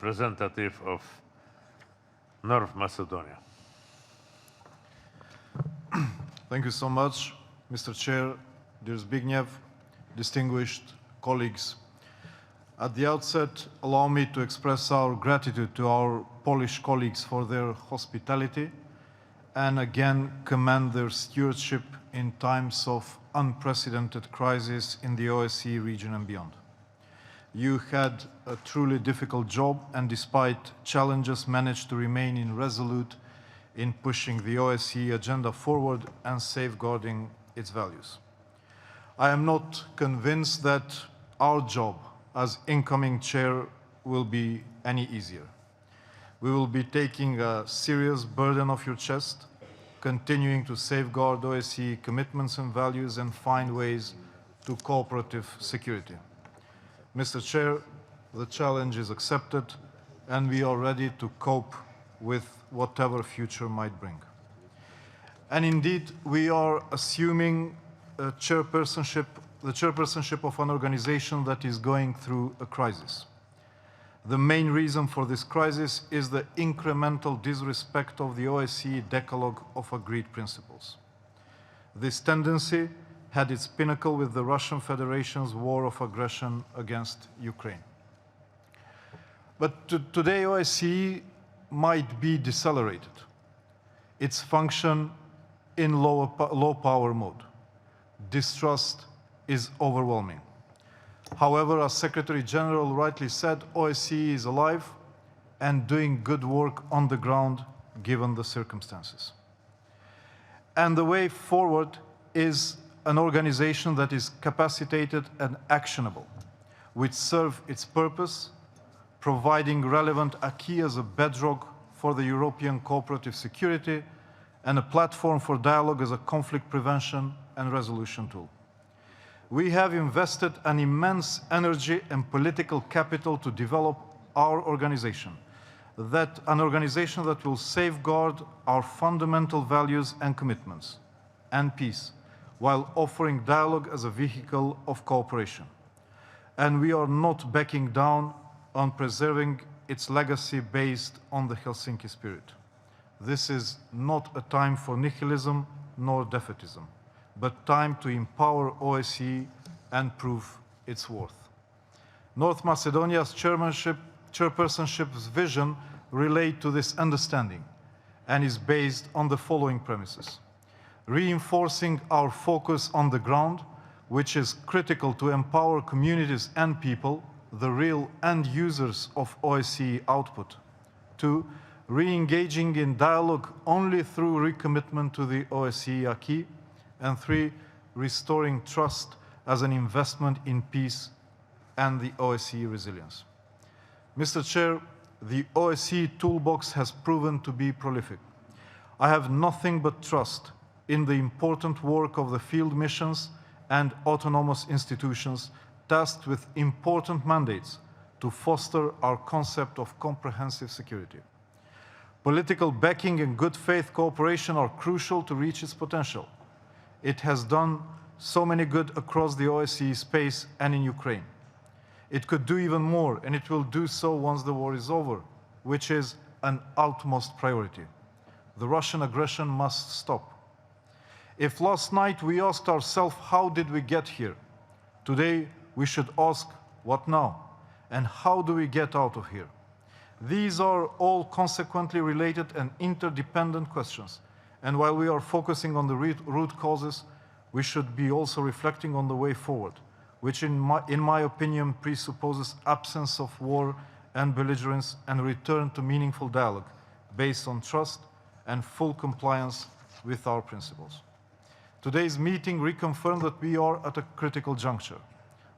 representative of North Macedonia. Thank you so much, Mr. Chair, dear Zbigniew, distinguished colleagues. At the outset, allow me to express our gratitude to our Polish colleagues for their hospitality and again commend their stewardship in times of unprecedented crisis in the OSCE region and beyond. You had a truly difficult job and despite challenges managed to remain resolute in pushing the OSCE agenda forward and safeguarding its values. I am not convinced that our job as incoming chair will be any easier. We will be taking a serious burden off your chest, continuing to safeguard OSCE commitments and values and find ways to cooperative security. Mr. Chair, the challenge is accepted and we are ready to cope with whatever future might bring. And indeed, we are assuming the chairpersonship of an organization that is going through a crisis. The main reason for this crisis is the incremental disrespect of the OSCE Decalogue of agreed principles. This tendency had its pinnacle with the Russian Federation's war of aggression against Ukraine. But today OSCE might be decelerated, its function in low power mode. Distrust is overwhelming. However, as Secretary General rightly said, OSCE is alive and doing good work on the ground given the circumstances. And the way forward is an organization that is capacitated and actionable, which serves its purpose, providing relevant acquis as a bedrock for the European cooperative security and a platform for dialogue as a conflict prevention and resolution tool. We have invested an immense energy and political capital to develop our organization, an organization that will safeguard our fundamental values and commitments and peace, while offering dialogue as a vehicle of cooperation. And we are not backing down on preserving its legacy based on the Helsinki spirit. This is not a time for nihilism nor defeatism, but time to empower OSCE and prove its worth. North Macedonia's chairpersonship's vision relates to this understanding and is based on the following premises: reinforcing our focus on the ground, which is critical to empower communities and people, the real end users of OSCE output. 2, re-engaging in dialogue only through recommitment to the OSCE acquis. And 3, restoring trust as an investment in peace and the OSCE resilience. Mr. Chair, the OSCE toolbox has proven to be prolific. I have nothing but trust in the important work of the field missions and autonomous institutions tasked with important mandates to foster our concept of comprehensive security. Political backing and good faith cooperation are crucial to reach its potential. It has done so many good across the OSCE space and in Ukraine. It could do even more, and it will do so once the war is over, which is an utmost priority. The Russian aggression must stop. If last night we asked ourselves, how did we get here? Today, we should ask, what now? And how do we get out of here? These are all consequently related and interdependent questions. And while we are focusing on the root causes, we should be also reflecting on the way forward, which in my opinion presupposes absence of war and belligerence and return to meaningful dialogue based on trust and full compliance with our principles. Today's meeting reconfirmed that we are at a critical juncture.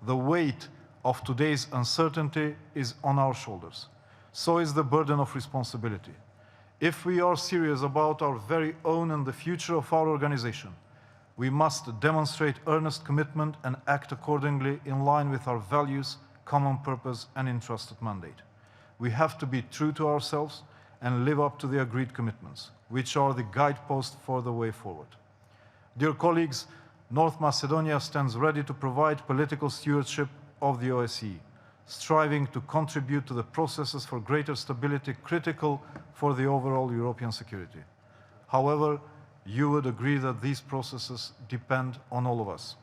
The weight of today's uncertainty is on our shoulders. So is the burden of responsibility. If we are serious about our very own and the future of our organization, we must demonstrate earnest commitment and act accordingly in line with our values, common purpose, and entrusted mandate. We have to be true to ourselves and live up to the agreed commitments, which are the guidepost for the way forward. Dear colleagues, North Macedonia stands ready to provide political stewardship of the OSCE, striving to contribute to the processes for greater stability critical for the overall European security. However, you would agree that these processes depend on all of us.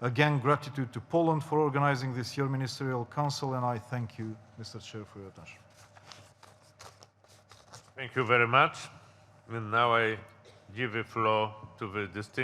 Again, gratitude to Poland for organizing this year's Ministerial Council, and I thank you, Mr. Chair, for your attention. Thank you very much. And now I give the floor to the distinguished